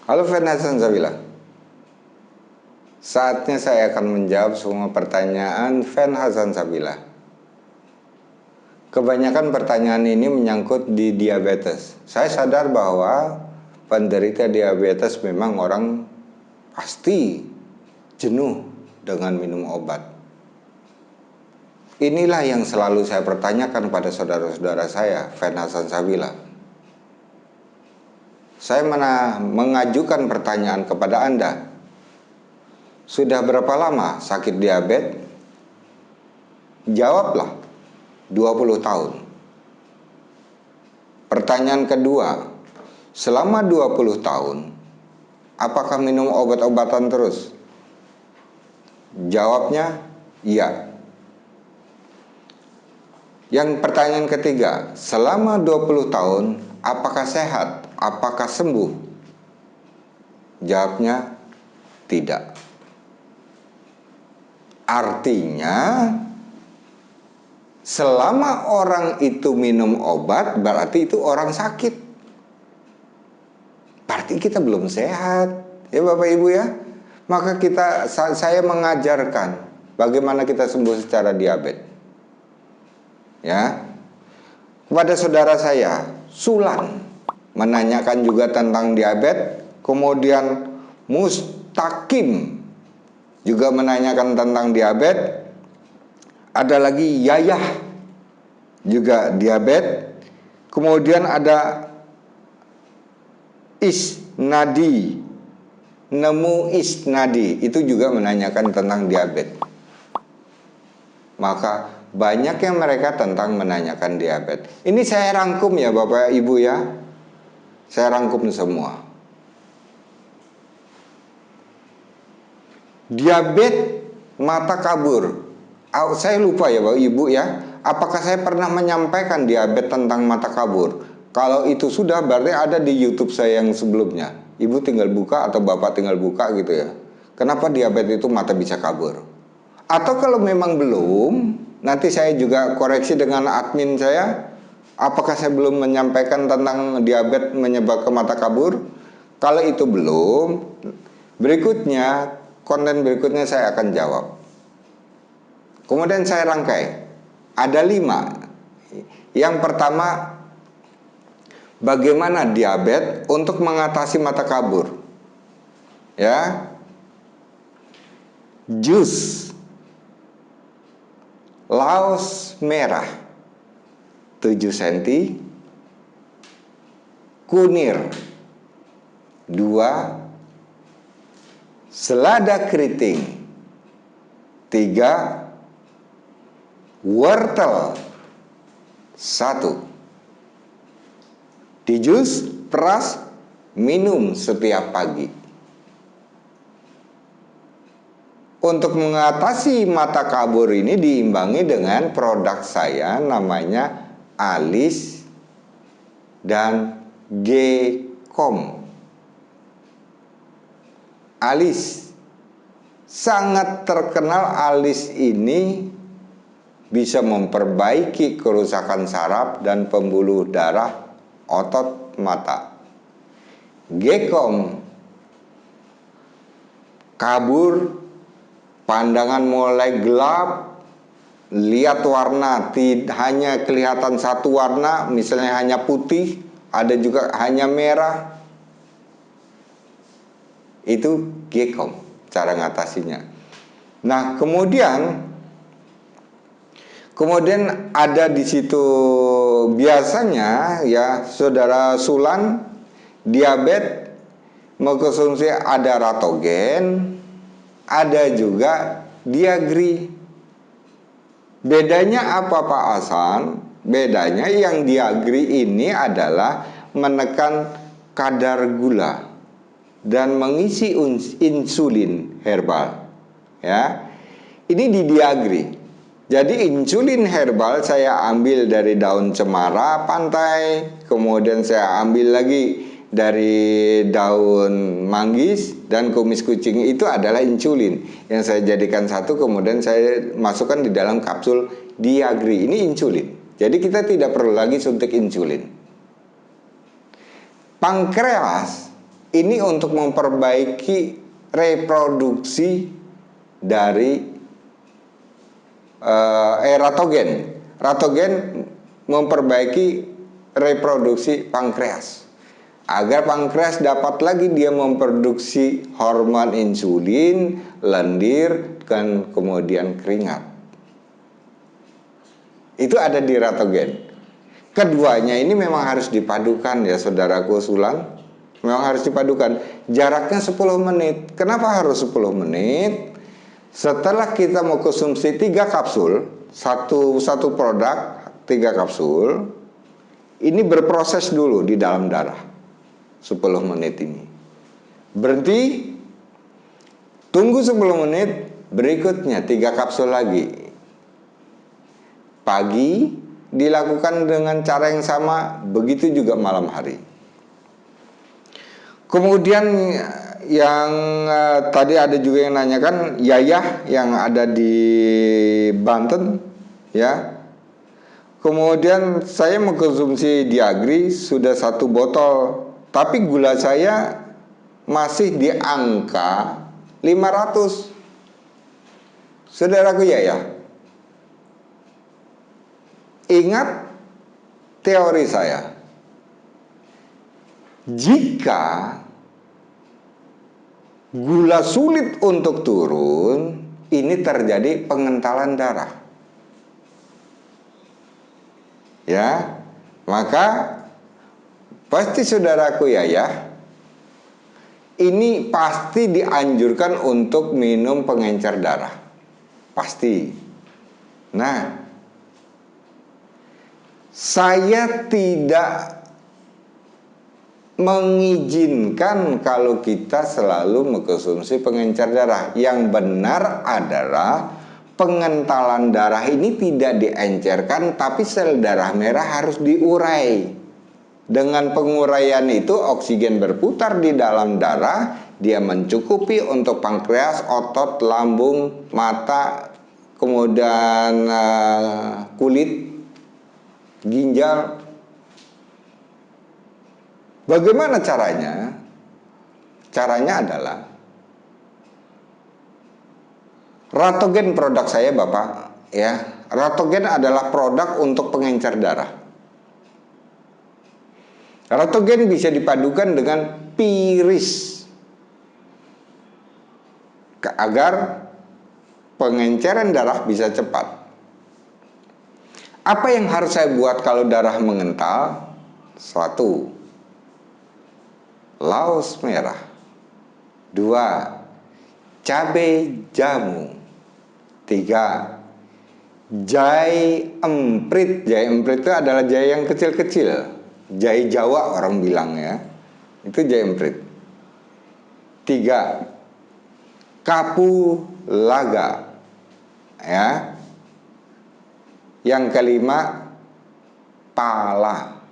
Halo Fen Hasan Sabila. Saatnya saya akan menjawab semua pertanyaan Fen Hasan Sabila. Kebanyakan pertanyaan ini menyangkut di diabetes. Saya sadar bahwa penderita diabetes memang orang pasti jenuh dengan minum obat. Inilah yang selalu saya pertanyakan pada saudara-saudara saya, Fen Hasan Sabila. Saya mengajukan pertanyaan kepada Anda. Sudah berapa lama sakit diabetes? Jawablah, 20 tahun. Pertanyaan kedua, selama 20 tahun, apakah minum obat-obatan terus? Jawabnya, iya. Yang pertanyaan ketiga, selama 20 tahun, apakah sehat? Apakah sembuh? Jawabnya, tidak. Artinya, selama orang itu minum obat, berarti itu orang sakit. Berarti kita belum sehat, ya Bapak Ibu ya. Maka saya mengajarkan bagaimana kita sembuh secara diabetes. Ya, kepada saudara saya, Sulan, menanyakan juga tentang diabetes. Kemudian Mustaqim juga menanyakan tentang diabetes. Ada lagi Yayah juga diabetes. Kemudian ada Isnadi, Nemu Isnadi, itu juga menanyakan tentang diabetes. Maka banyak yang mereka tentang menanyakan diabetes. Ini saya rangkum ya Bapak Ibu ya. Saya rangkum semua. Diabetes mata kabur. Saya lupa ya Bapak Ibu ya. Apakah saya pernah menyampaikan diabetes tentang mata kabur? Kalau itu sudah, berarti ada di YouTube saya yang sebelumnya. Ibu tinggal buka atau Bapak tinggal buka gitu ya. Kenapa diabetes itu mata bisa kabur? Atau kalau memang belum, nanti saya juga koreksi dengan admin saya. Apakah saya belum menyampaikan tentang diabetes menyebabkan mata kabur? Kalau itu belum, berikutnya, konten berikutnya saya akan jawab. Kemudian saya rangkai. Ada 5. Yang pertama, bagaimana diabetes untuk mengatasi mata kabur? Ya, jus laos merah 7 cm, kunir 2, selada keriting 3, wortel 1. Di jus, peras, minum setiap pagi. Untuk mengatasi mata kabur ini diimbangi dengan produk saya namanya Alis dan G-Com. Alis sangat terkenal. Alis ini bisa memperbaiki kerusakan saraf dan pembuluh darah otot mata. G-Com kabur, pandangan mulai gelap, lihat warna hanya kelihatan satu warna, misalnya hanya putih, ada juga hanya merah. Itu G-Com cara ngatasinya. Nah, kemudian ada di situ biasanya ya saudara Sulan diabetes mengkonsumsi ada Ratogen, ada juga Diagri. Bedanya apa Pak Hasan? Bedanya yang Diagri ini adalah menekan kadar gula dan mengisi insulin herbal. Ya, ini di Diagri. Jadi insulin herbal saya ambil dari daun cemara pantai, kemudian saya ambil lagi dari daun manggis dan kumis kucing. Itu adalah insulin yang saya jadikan satu, kemudian saya masukkan di dalam kapsul Diagri. Ini insulin. Jadi kita tidak perlu lagi suntik insulin. Pankreas Ini untuk memperbaiki reproduksi dari ratogen. Ratogen memperbaiki reproduksi pankreas agar pankreas dapat lagi dia memproduksi hormon insulin, lendir, dan kemudian keringat. Itu ada di ratogen. Keduanya ini memang harus dipadukan ya saudaraku Sulang. Memang harus dipadukan. Jaraknya 10 menit. Kenapa harus 10 menit? Setelah kita mau konsumsi 3 kapsul, satu produk 3 kapsul, ini berproses dulu di dalam darah 10 menit ini. Berhenti, tunggu 10 menit, berikutnya 3 kapsul lagi. Pagi dilakukan dengan cara yang sama, begitu juga malam hari. Kemudian yang tadi ada juga yang nanyakan Yayah yang ada di Banten ya. Kemudian saya mengkonsumsi Diagri sudah 1 botol, tapi gula saya masih di angka 500. Saudaraku Yayah, ingat teori saya. Jika gula sulit untuk turun, ini terjadi pengentalan darah. Ya, maka pasti saudaraku Yayah, ini pasti dianjurkan untuk minum pengencer darah. Pasti. Nah, saya tidak mengizinkan kalau kita selalu mengkonsumsi pengencer darah. Yang benar adalah pengentalan darah ini tidak diencerkan, tapi sel darah merah harus diurai. Dengan penguraian itu oksigen berputar di dalam darah, dia mencukupi untuk pankreas, otot, lambung, mata, kemudian kulit, ginjal. Bagaimana caranya? Caranya adalah Ratogen produk saya Bapak ya. Ratogen adalah produk untuk pengencer darah. Ratogen bisa dipadukan dengan Piris agar pengenceran darah bisa cepat. Apa yang harus saya buat kalau darah mengental? 1. Laos merah. 2. Cabai jamu. 3. Jahe emprit. Jahe emprit itu adalah jahe yang kecil-kecil. Jahe Jawa orang bilang ya. Itu jahe emprit. 3. Kapulaga. Ya. Yang kelima, pala.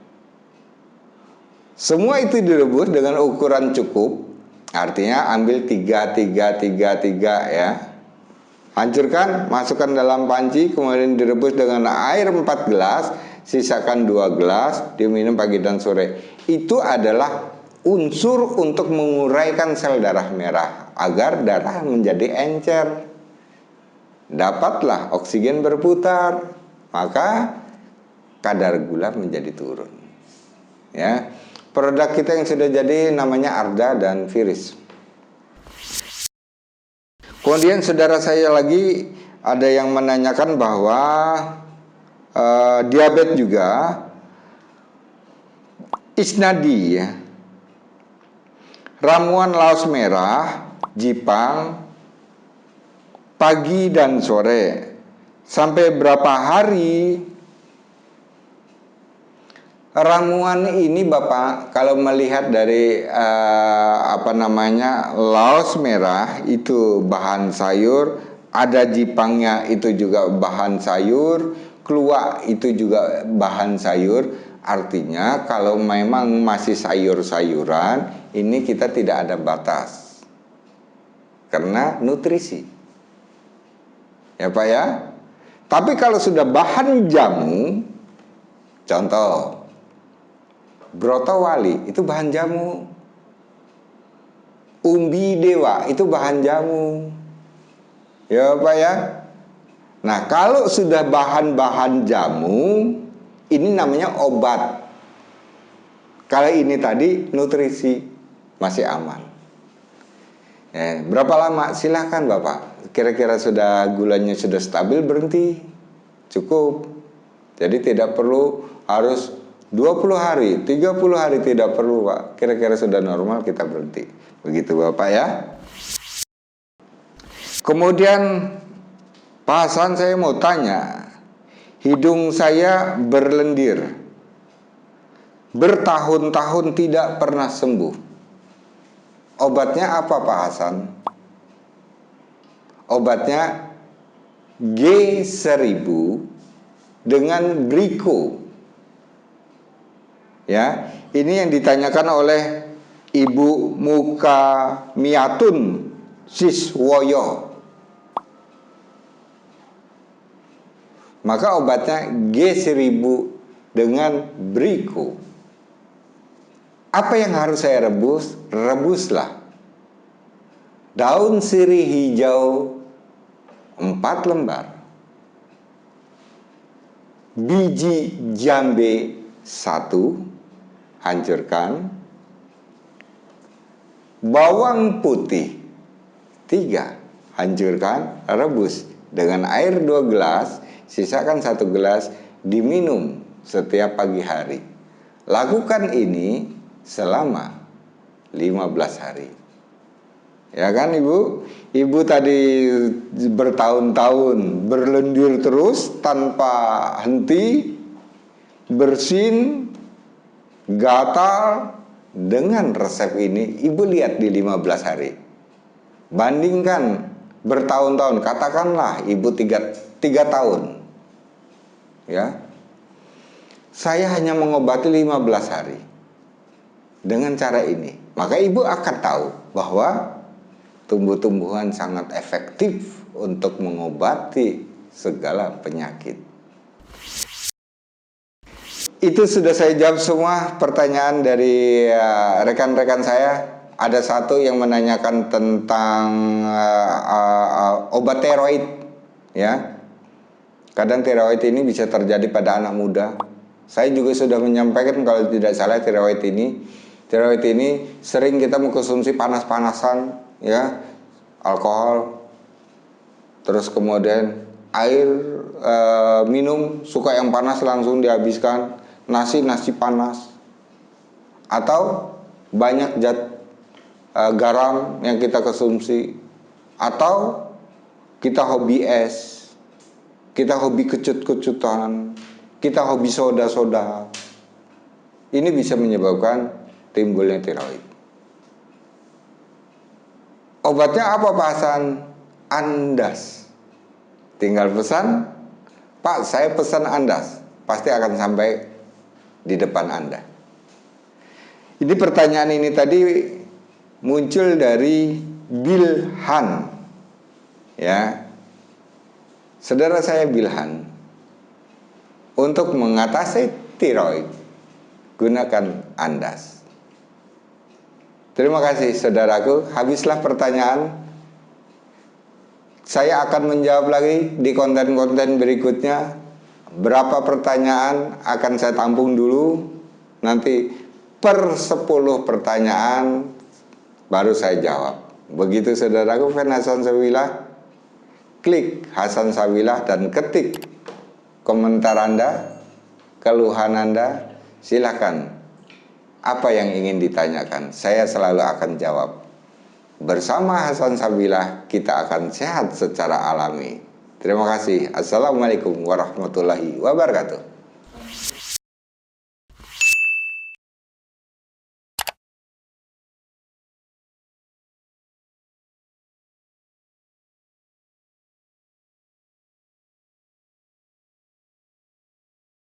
Semua itu direbus dengan ukuran cukup. Artinya ambil 3 ya. Hancurkan, masukkan dalam panci, kemudian direbus dengan air 4 gelas, sisakan 2 gelas, diminum pagi dan sore. Itu adalah unsur untuk menguraikan sel darah merah agar darah menjadi encer. Dapatlah oksigen berputar, maka kadar gula menjadi turun. Ya. Produk kita yang sudah jadi namanya Arda dan Viris. Kemudian saudara saya lagi ada yang menanyakan bahwa diabetes juga Isnadi ya. Ramuan laos merah, jipang, pagi dan sore. Sampai berapa hari? Ramuan ini Bapak, kalau melihat dari laos merah itu bahan sayur, ada jipangnya itu juga bahan sayur, keluak itu juga bahan sayur. Artinya kalau memang masih sayur-sayuran, ini kita tidak ada batas karena nutrisi. Ya Pak ya. Tapi kalau sudah bahan jamu, contoh Brotowali itu bahan jamu. umbi dewa itu bahan jamu. Ya Pak ya. Nah, kalau sudah bahan-bahan jamu, ini namanya obat. Kalau ini tadi nutrisi, masih aman. Berapa lama? Silahkan Bapak. Kira-kira sudah gulanya sudah stabil, berhenti. Cukup. Jadi tidak perlu harus 20 hari, 30 hari, tidak perlu Pak. Kira-kira sudah normal, kita berhenti. Begitu Bapak ya. Kemudian Pak Hasan, saya mau tanya, hidung saya berlendir, bertahun-tahun tidak pernah sembuh. Obatnya apa Pak Hasan? Obatnya G1000 dengan Briko. Ya, ini yang ditanyakan oleh Ibu Muka Miatun Siswoyo. Maka obatnya G1000 dengan Briko. Apa yang harus saya rebus? Rebuslah daun sirih hijau 4 lembar, biji jambe 1, hancurkan, bawang putih 3, hancurkan, rebus dengan air 2 gelas, sisakan 1 gelas, diminum setiap pagi hari. Lakukan ini selama 15 hari. Ya kan Ibu? Ibu tadi bertahun-tahun berlendir terus tanpa henti, bersin, gatal. Dengan resep ini Ibu lihat di 15 hari. Bandingkan bertahun-tahun, katakanlah Ibu 3 tahun. Ya. Saya hanya mengobati 15 hari. Dengan cara ini, maka Ibu akan tahu bahwa tumbuh-tumbuhan sangat efektif untuk mengobati segala penyakit. Itu sudah saya jawab semua pertanyaan dari rekan-rekan saya. Ada satu yang menanyakan tentang obat tiroid, ya. Kadang tiroid ini bisa terjadi pada anak muda. Saya juga sudah menyampaikan kalau tidak salah tiroid ini sering kita mengkonsumsi panas-panasan, ya, alkohol, terus kemudian air minum suka yang panas langsung dihabiskan, nasi panas, atau banyak garam yang kita konsumsi, atau kita hobi es, kita hobi kecut-kecutan, kita hobi soda-soda. Ini bisa menyebabkan timbulnya tiroid. Obatnya apa Pak Hasan? Andas. Tinggal pesan, Pak saya pesan Andas, pasti akan sampai di depan Anda. Ini pertanyaan ini tadi muncul dari Bilhan, ya. Saudara saya Bilhan, untuk mengatasi tiroid gunakan Andas. Terima kasih saudaraku, habislah pertanyaan. Saya akan menjawab lagi di konten-konten berikutnya. Berapa pertanyaan akan saya tampung dulu. Nanti per 10 pertanyaan baru saya jawab. Begitu saudaraku, fan Hasan Sabilah. Klik Hasan Sabilah dan ketik komentar Anda, keluhan Anda. Silakan. Apa yang ingin ditanyakan, saya selalu akan jawab. Bersama Hasan Sabilah, kita akan sehat secara alami. Terima kasih. Assalamualaikum warahmatullahi wabarakatuh.